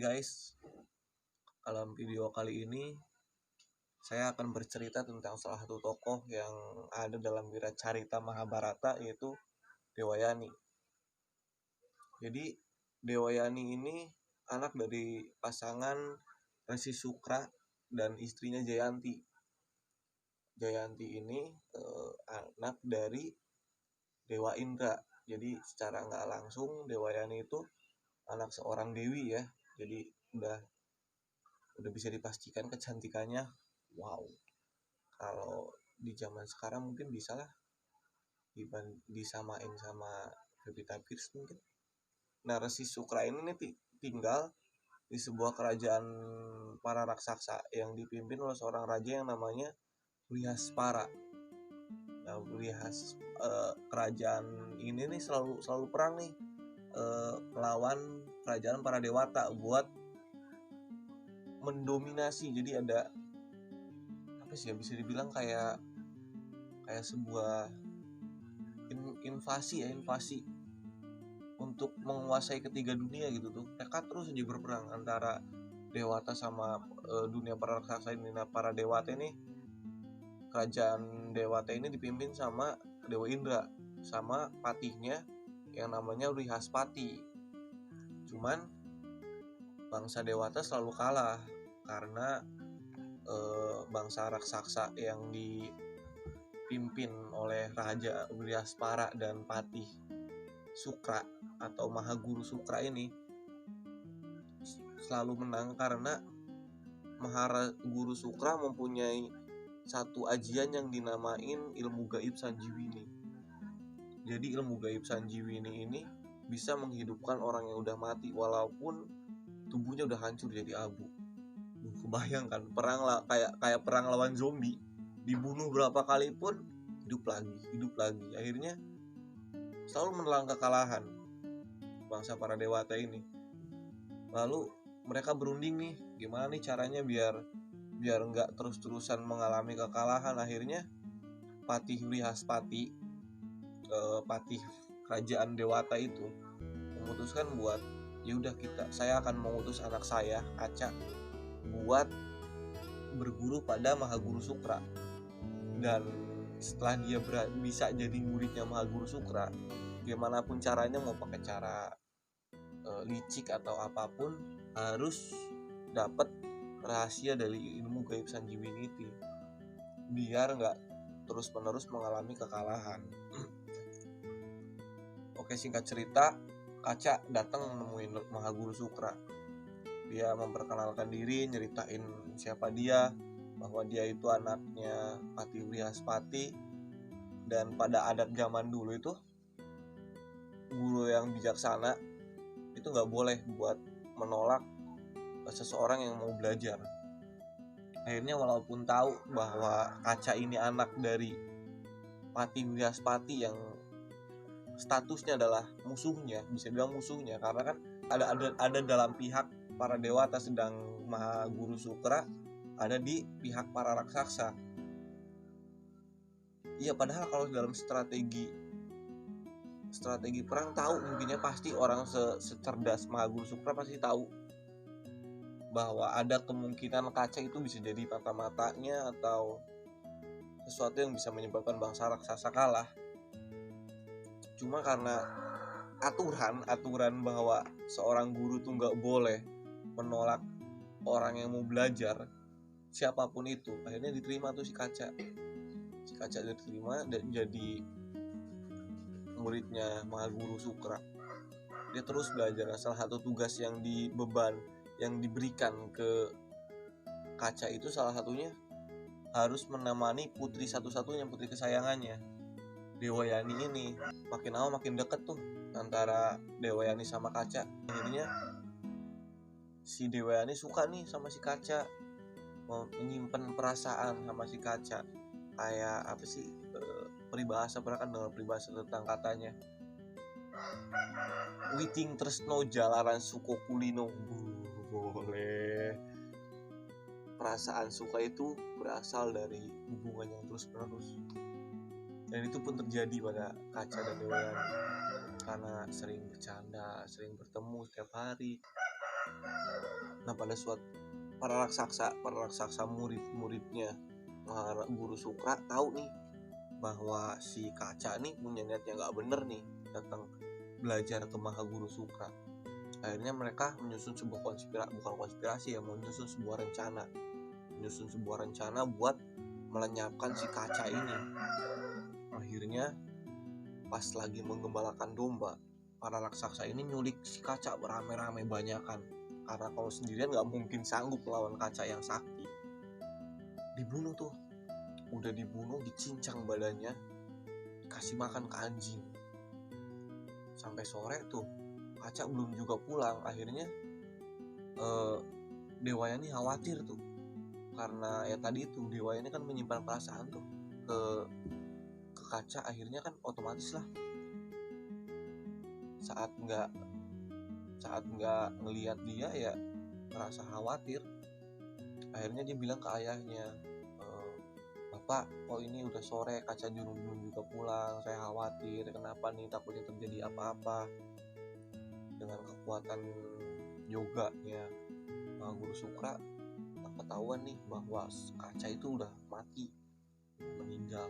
guys, dalam video kali ini saya akan bercerita tentang salah satu tokoh yang ada dalam Wiracarita Mahabharata, yaitu Dewayani. Jadi Dewayani ini anak dari pasangan Resi Sukra dan istrinya Jayanti. Jayanti ini anak dari Dewa Indra. Jadi secara nggak langsung Dewayani itu anak seorang dewi ya. Jadi udah bisa dipastikan kecantikannya wow. Kalau di zaman sekarang mungkin bisa lah disamain sama Pevita Pierce mungkin. Nah, Resi Sukra ini tinggal di sebuah kerajaan para raksasa yang dipimpin oleh seorang raja yang namanya Wrihaspara. Nah, kerajaan ini nih selalu perang nih melawan kerajaan para dewata buat mendominasi. Jadi ada apa sih ya, bisa dibilang kayak sebuah invasi untuk menguasai ketiga dunia gitu tuh. Mereka terus aja berperang antara dewata sama dunia para raksasa ini. Nah, para dewata ini, kerajaan dewata ini dipimpin sama Dewa Indra sama patihnya yang namanya Wrihaspati. Cuman bangsa dewata selalu kalah karena bangsa raksasa yang dipimpin oleh Raja Wrihaspara dan Patih Sukra atau Mahaguru Sukra ini selalu menang karena Mahaguru Sukra mempunyai satu ajian yang dinamain ilmu gaib Sanjiwini. Jadi ilmu gaib Sanjiwini ini bisa menghidupkan orang yang udah mati walaupun tubuhnya udah hancur jadi abu. Kebayang kan, perang lah kayak perang lawan zombie, dibunuh berapa kali pun hidup lagi. Akhirnya selalu menelan kekalahan bangsa para dewata ini. Lalu mereka berunding nih, gimana nih caranya biar nggak terus-terusan mengalami kekalahan. Akhirnya Patih Wrihaspati, patih kerajaan dewata itu memutuskan buat yaudah saya akan mengutus anak saya Kaca buat berguru pada Mahaguru Sukra. Dan setelah dia bisa jadi muridnya Mahaguru Sukra, gimana pun caranya, mau pakai cara licik atau apapun, harus dapat rahasia dari ilmu gaib Sanjiwini itu biar nggak terus-menerus mengalami kekalahan. Oke, singkat cerita, Kaca datang menemuin Mahaguru Sukra. Dia memperkenalkan diri, nyeritain siapa dia, bahwa dia itu anaknya Patih Wrihaspati. Dan pada adat zaman dulu itu, guru yang bijaksana itu nggak boleh buat menolak seseorang yang mau belajar. Akhirnya walaupun tahu bahwa Kaca ini anak dari Patih Wrihaspati yang statusnya adalah musuhnya, bisa bilang musuhnya, karena kan ada dalam pihak para dewata, sedang Mahaguru Sukra ada di pihak para raksasa. Iya, padahal kalau dalam strategi perang tahu, mungkinnya pasti orang secerdas Mahaguru Sukra pasti tahu bahwa ada kemungkinan Kaca itu bisa jadi mata-matanya atau sesuatu yang bisa menyebabkan bangsa raksasa kalah. Cuma karena aturan bahwa seorang guru tuh nggak boleh menolak orang yang mau belajar, siapapun itu, akhirnya diterima tuh si Kaca diterima dan jadi muridnya Mahaguru Sukra. Dia terus belajar. Salah satu tugas yang diberikan ke Kaca itu salah satunya harus menemani putri satu-satunya, putri kesayangannya, Dewayani ini. Makin lama makin deket tuh antara Dewayani sama Kaca. Akhirnya si Dewayani suka nih sama si Kaca, menyimpan perasaan sama si Kaca. Kayak apa sih, peribahasa, pernah kan dengar peribahasa tentang katanya Witing tresno jalaran suko kulino. Boleh. Perasaan suka itu berasal dari hubungan yang terus menerus, dan itu pun terjadi pada Kaca dan Dewayani karena sering bercanda, sering bertemu setiap hari. Nah pada suatu para raksasa murid-muridnya Guru Sukra tahu nih bahwa si Kaca nih punya niat yang nggak bener nih datang belajar ke Mahaguru Sukra. Akhirnya mereka menyusun sebuah menyusun sebuah rencana buat melenyapkan si Kaca ini. Akhirnya pas lagi menggembalakan domba, para raksasa ini nyulik si Kaca beramai-ramai banyakan, karena kalau sendirian nggak mungkin sanggup melawan Kaca yang sakti. Dibunuh tuh, udah dibunuh, dicincang badannya, kasih makan ke anjing. Sampai sore tuh Kaca belum juga pulang. Akhirnya Dewayani khawatir tuh, karena ya tadi itu Dewayani kan menyimpan perasaan tuh ke Kaca. Akhirnya kan otomatis lah saat nggak ngelihat dia ya merasa khawatir. Akhirnya dia bilang ke ayahnya, "Bapak, kok ini udah sore, Kaca belum juga pulang, saya khawatir, kenapa nih, takutnya terjadi apa-apa." Dengan kekuatan yoganya Mahaguru Sukra, ketahuan nih bahwa Kaca itu udah mati, meninggal.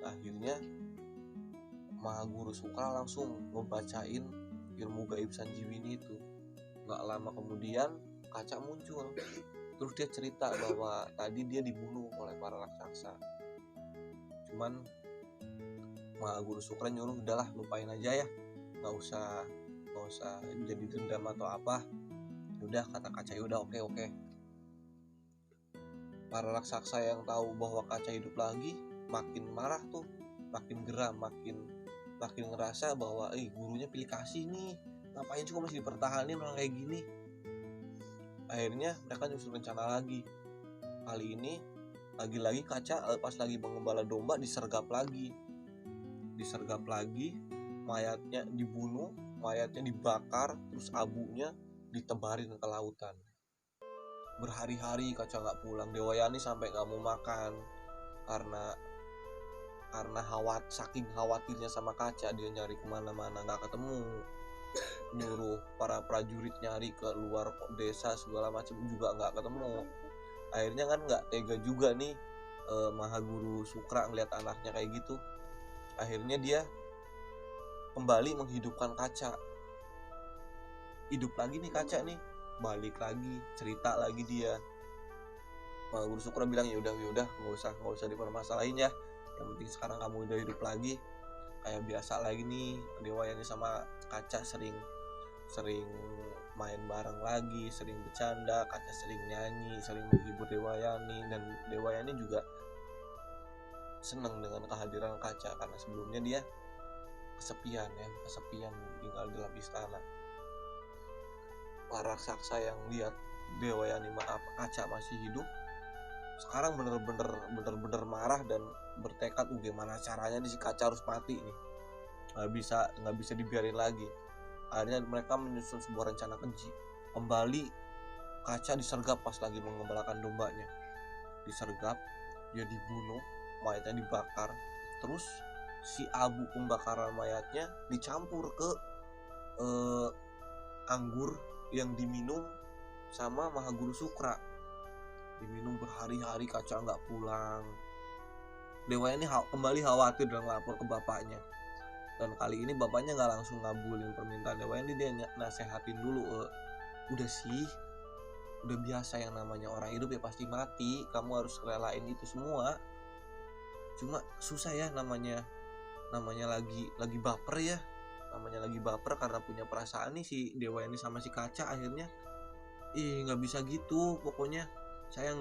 Akhirnya Mahaguru Sukra langsung ngebacain ilmu gaib Sanjiwini itu. Gak lama kemudian Kaca muncul, terus dia cerita bahwa tadi dia dibunuh oleh para raksasa. Cuman Mahaguru Sukra nyuruh, udahlah lupain aja ya, nggak usah jadi dendam atau apa. Udah, kata Kaca, udah oke. Para raksasa yang tahu bahwa Kaca hidup lagi makin marah tuh, makin geram, makin ngerasa bahwa gurunya pilih kasih nih, ngapain juga masih dipertahanin orang kayak gini. Akhirnya mereka nyusun rencana lagi. Kali ini lagi-lagi Kaca pas lagi mengembala domba disergap lagi, mayatnya dibunuh, mayatnya dibakar, terus abunya ditebarin ke lautan. Berhari-hari Kaca nggak pulang. Dewayani sampai nggak mau makan karena saking khawatirnya sama Kaca. Dia nyari kemana-mana nggak ketemu, nyuruh para prajurit nyari ke luar desa segala macam juga nggak ketemu. Akhirnya kan nggak tega juga nih Mahaguru Sukra ngeliat anaknya kayak gitu. Akhirnya dia kembali menghidupkan Kaca. Hidup lagi nih Kaca nih, balik lagi, cerita lagi dia. Mahaguru Sukra bilang, ya udah nggak usah dipermasalahin ya, yang penting sekarang kamu udah hidup lagi kayak biasa lagi nih. Dewayani sama Kaca sering main bareng lagi, sering bercanda, Kaca sering nyanyi, sering menghibur Dewayani, dan Dewayani juga seneng dengan kehadiran Kaca karena sebelumnya dia kesepian tinggal di dalam istana. Para raksasa yang lihat Kaca masih hidup sekarang bener-bener marah dan bertekad gimana caranya nih si Kaca harus mati nih, nggak bisa dibiarin lagi. Akhirnya mereka menyusun sebuah rencana keji. Kembali Kaca disergap pas lagi mengembalakan dombanya, disergap, dia dibunuh, mayatnya dibakar, terus si abu pembakaran mayatnya dicampur ke anggur yang diminum sama Mahaguru Sukra. Diminum berhari-hari, Kaca nggak pulang. Dewayani kembali khawatir dan lapor ke bapaknya. Dan kali ini bapaknya nggak langsung ngabulin permintaan Dewayani, dia nasehatin dulu, udah sih, udah biasa yang namanya orang hidup ya pasti mati, kamu harus relain itu semua. Cuma susah ya, namanya lagi baper ya, karena punya perasaan nih si Dewayani sama si Kaca. Akhirnya nggak bisa gitu, pokoknya saya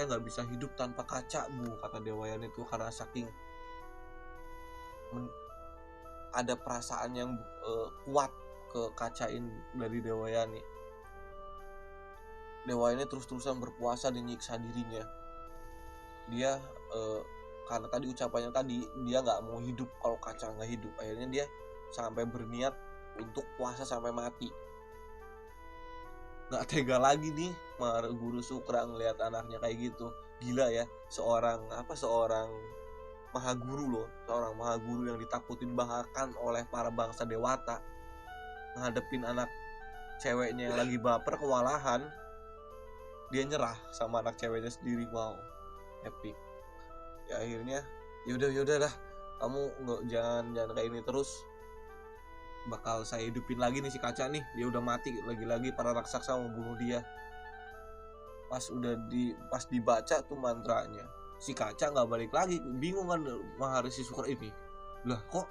nggak bisa hidup tanpa Kaca, Bu, kata Dewayani itu, karena saking ada perasaan yang kuat ke Kacain dari Dewayani. Dewayani terus-terusan berpuasa dan nyiksa dirinya. Dia karena tadi ucapannya tadi, dia nggak mau hidup kalau Kaca nggak hidup. Akhirnya dia sampai berniat untuk puasa sampai mati. Nggak tega lagi nih Mahaguru Sukra ngelihat anaknya kayak gitu. Gila ya, seorang Mahaguru loh, seorang Mahaguru yang ditakutin bahkan oleh para bangsa dewata, ngadepin anak ceweknya yang lagi baper kewalahan, dia nyerah sama anak ceweknya sendiri. Wow, epic. Ya akhirnya yaudah dah, kamu nggak jangan kayak ini terus, bakal saya hidupin lagi nih si Kaca nih, dia udah mati, lagi-lagi para raksasa mau bunuh dia. Pas dibaca tuh mantranya, si Kaca nggak balik lagi. Bingung kan Maharishi Sukra ini, lah kok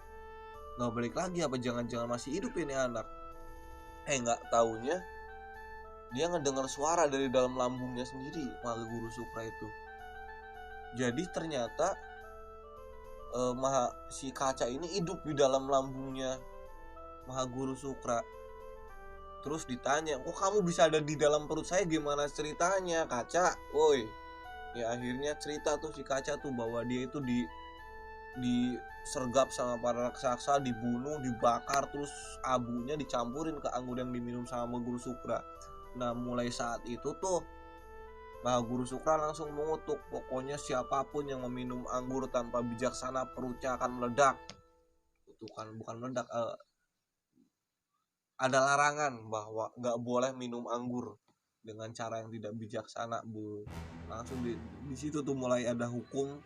nggak balik lagi, apa jangan-jangan masih hidup ini anak. Nggak taunya dia ngedengar suara dari dalam lambungnya sendiri, Mahaguru Sukra itu. Jadi ternyata si Kaca ini hidup di dalam lambungnya Mahaguru Sukra. Terus ditanya, kok kamu bisa ada di dalam perut saya, gimana ceritanya Kaca, woi. Ya akhirnya cerita tuh si Kaca tuh bahwa dia itu disergap sama para raksasa, dibunuh, dibakar, terus abunya dicampurin ke anggur yang diminum sama Mahaguru Sukra. Nah mulai saat itu tuh Mahaguru Sukra langsung mengutuk, pokoknya siapapun yang meminum anggur tanpa bijaksana perutnya akan meledak. Itu kan bukan meledak, ada larangan bahwa nggak boleh minum anggur dengan cara yang tidak bijaksana. Langsung di situ tuh mulai ada hukum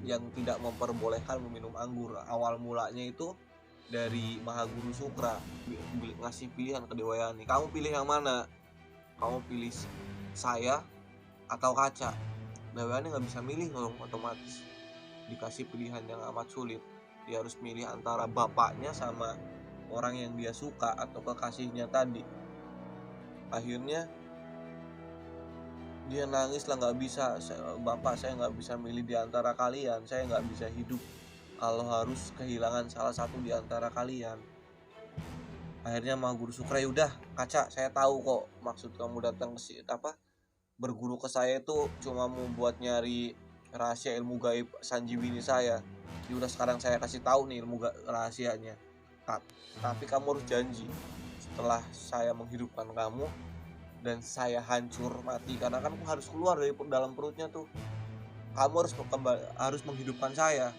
yang tidak memperbolehkan meminum anggur. Awal mulanya itu dari Mahaguru Sukra ngasih pilihan ke Dewayani, kamu pilih yang mana, kamu pilih saya atau Kaca. Dewayani nggak bisa milih dong, otomatis dikasih pilihan yang amat sulit. Dia harus milih antara bapaknya sama orang yang dia suka atau kekasihnya tadi. Akhirnya dia nangis lah, nggak bisa, bapak saya nggak bisa milih di antara kalian, saya nggak bisa hidup kalau harus kehilangan salah satu di antara kalian. Akhirnya Mahaguru Sukra, udah Kaca, saya tahu kok maksud kamu datang ke berguru ke saya itu cuma mau buat nyari rahasia ilmu gaib Sanjiwini saya. Udah sekarang saya kasih tahu nih ilmu rahasianya. Tapi kamu harus janji, setelah saya menghidupkan kamu dan saya hancur mati, karena kan harus keluar dari dalam perutnya tuh, kamu harus menghidupkan saya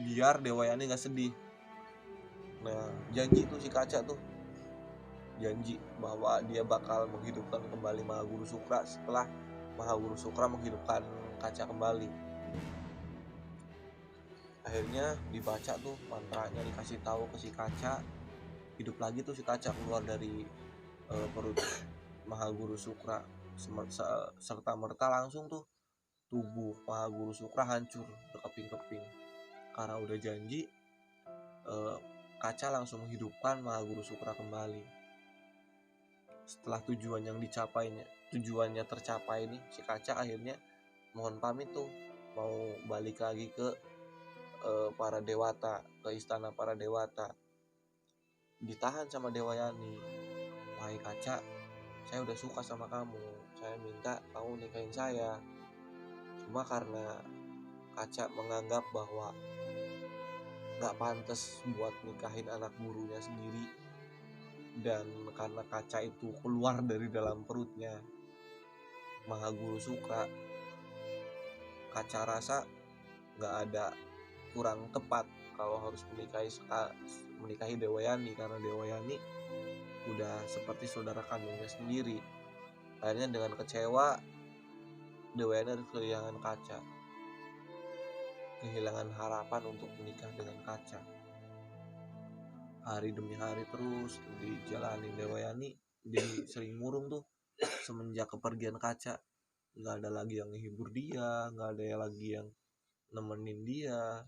biar Dewayani gak sedih. Nah janji tuh si Kaca tuh, janji bahwa dia bakal menghidupkan kembali Mahaguru Sukra setelah Mahaguru Sukra menghidupkan Kaca kembali. Akhirnya dibaca tuh mantranya, dikasih tahu ke si Kaca, hidup lagi tuh si Kaca, keluar dari perut Mahaguru Sukra. Serta merta langsung tuh tubuh Mahaguru Sukra hancur berkeping-keping. Karena udah janji, Kaca langsung menghidupkan Mahaguru Sukra kembali. Setelah tujuannya tercapai nih, si Kaca akhirnya mohon pamit tuh, mau balik lagi ke para dewata, ke istana para dewata. Ditahan sama Dewayani, wahai Kaca, saya udah suka sama kamu, saya minta kamu nikahin saya. Cuma karena Kaca menganggap bahwa gak pantas buat nikahin anak gurunya sendiri, dan karena Kaca itu keluar dari dalam perutnya Mahaguru Sukra, Kaca rasa gak ada kurang tepat kalau harus menikahi Dewayani, karena Dewayani udah seperti saudara kandungnya sendiri. Akhirnya dengan kecewa, Dewayani harus kehilangan Kaca, kehilangan harapan untuk menikah dengan Kaca. Hari demi hari terus dijalani Dewayani, dia sering murung tuh semenjak kepergian Kaca. Gak ada lagi yang menghibur dia, gak ada lagi yang nemenin dia.